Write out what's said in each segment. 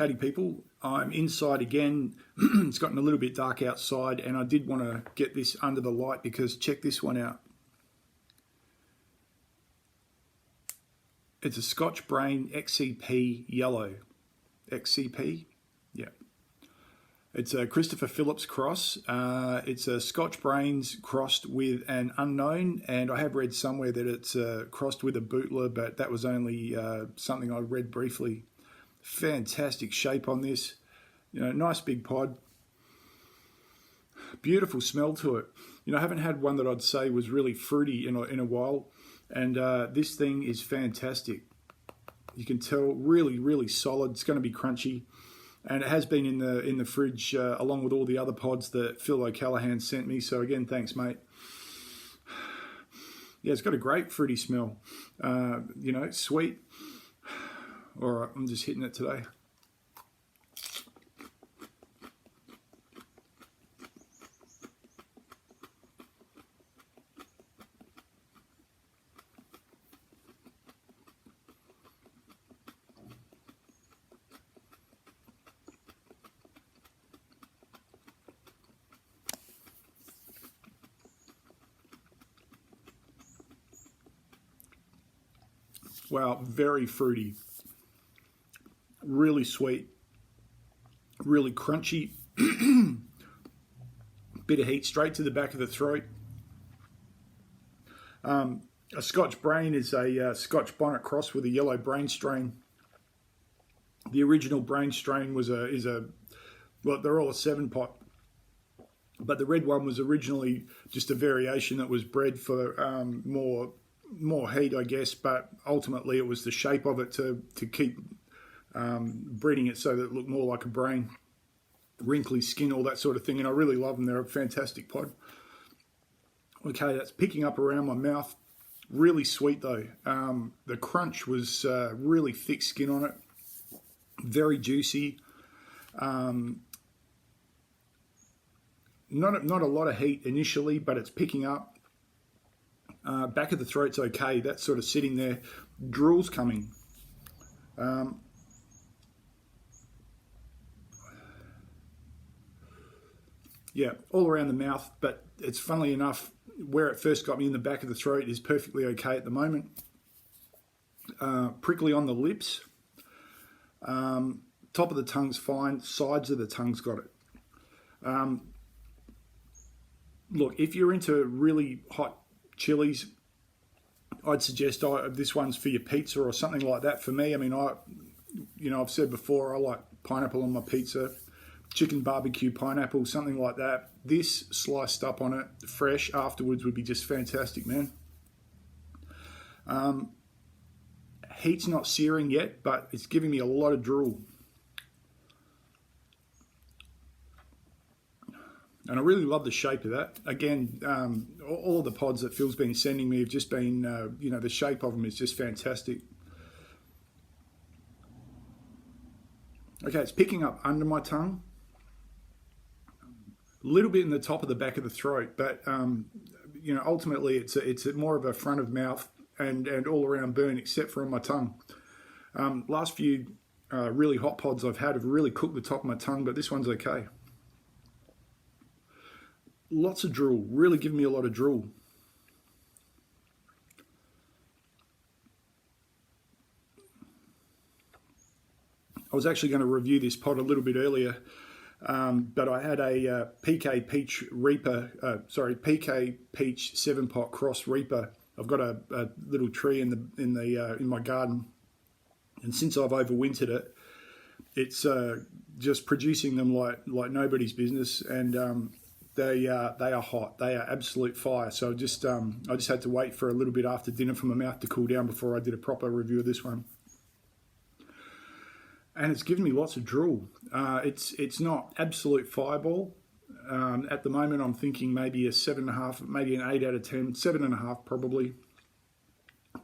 Howdy people, I'm inside again. It's gotten a little bit dark outside and I did want to get this under the light because check this one out. It's a Scotch Brain XCP yellow. XCP? Yeah. It's a Christopher Phillips cross. It's a Scotch Brains crossed with an unknown, and I have read somewhere that it's crossed with a Bootler, but that was only something I read briefly. Fantastic shape on this. You know, nice big pod. Beautiful smell to it. You know, I haven't had one that I'd say was really fruity in a while, and this thing is fantastic. You can tell, really solid. It's going to be crunchy. And it has been in the fridge along with all the other pods that Phil O'Callaghan sent me. So again, thanks, mate. Yeah, it's got a great fruity smell. You know, sweet. All right, I'm just hitting it today. Wow, very fruity, really sweet, really crunchy, bit of heat straight to the back of the throat. A Scotch Brain is a Scotch Bonnet cross with a yellow Brain strain. The original Brain strain well, they're all a 7-pot, but the red one was originally just a variation that was bred for more heat, I guess, but ultimately it was the shape of it to keep breeding it so that it looked more like a Brain, wrinkly skin, all that sort of thing, and I really love them. They're a fantastic pod. Okay, that's picking up around my mouth. Really sweet though. The crunch was really thick skin on it, very juicy. Not a lot of heat initially, but it's picking up. Back of the throat's okay. That's sort of sitting there. Drool's coming. Yeah, all around the mouth, but it's funnily enough, where it first got me in the back of the throat is perfectly okay at the moment. Prickly on the lips. Top of the tongue's fine. Sides of the tongue's got it. Look, if you're into really hot chilies, I'd suggest this one's for your pizza or something like that. For me, I mean, I've said before, I like pineapple on my pizza, chicken barbecue pineapple, something like that. This sliced up on it, fresh afterwards, would be just fantastic, man. Heat's not searing yet, but it's giving me a lot of drool. And I really love the shape of that. Again, all of the pods that Phil's been sending me have just been, the shape of them is just fantastic. Okay, it's picking up under my tongue. A little bit in the top of the back of the throat, but, ultimately it's more of a front of mouth and all around burn, except for on my tongue. Last few really hot pods I've had have really cooked the top of my tongue, but this one's okay. Lots of drool, really giving me a lot of drool. I was actually going to review this pod a little bit earlier, but I had a PK Peach 7-pot cross Reaper. I've got a little tree in my garden, and since I've overwintered it, it's just producing them like nobody's business, and they are hot. They are absolute fire. So I just had to wait for a little bit after dinner for my mouth to cool down before I did a proper review of this one. And it's given me lots of drool. It's not absolute fireball. At the moment, I'm thinking maybe a 7.5, maybe an 8 out of 10, 7.5 probably.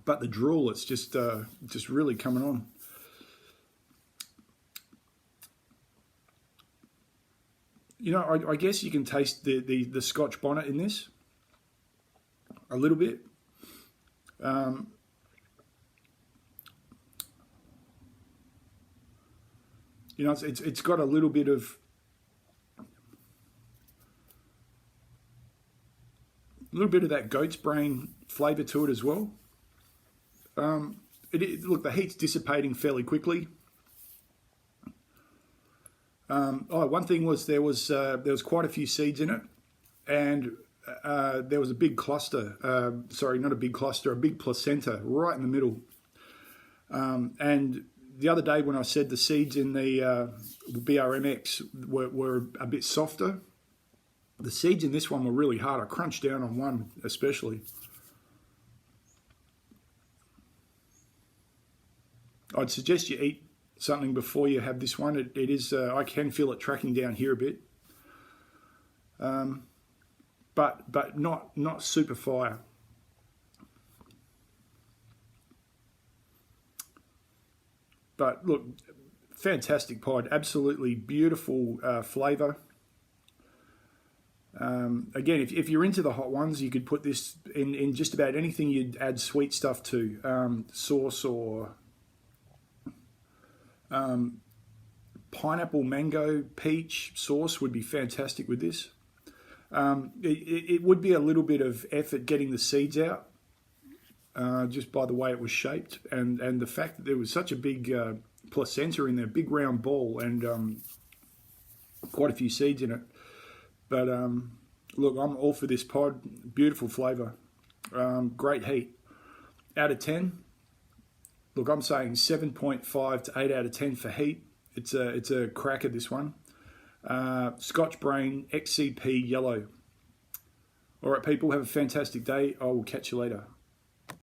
But the drool, it's just really coming on. You know, I guess you can taste the Scotch Bonnet in this a little bit. You know, it's got a little bit of that goat's brain flavour to it as well. Look, the heat's dissipating fairly quickly. One thing was there was quite a few seeds in it, and there was a big cluster. Sorry, not a big cluster, a big placenta right in the middle. And the other day when I said the seeds in the BRMX were a bit softer, the seeds in this one were really hard. I crunched down on one especially. I'd suggest you eat something before you have this one. It is, I can feel it tracking down here a bit, but not super fire. But look, fantastic pod, absolutely beautiful flavour. Again, if you're into the hot ones, you could put this in just about anything you'd add sweet stuff to, sauce or pineapple, mango, peach sauce would be fantastic with this. It would be a little bit of effort getting the seeds out, just by the way it was shaped, and the fact that there was such a big placenta in there, big round ball, and quite a few seeds in it. But look, I'm all for this pod. Beautiful flavour, great heat. Out of 10, look, I'm saying 7.5 to 8 out of 10 for heat. It's a cracker, this one. Scotch Brain XCP Yellow. All right, people, have a fantastic day. I will catch you later.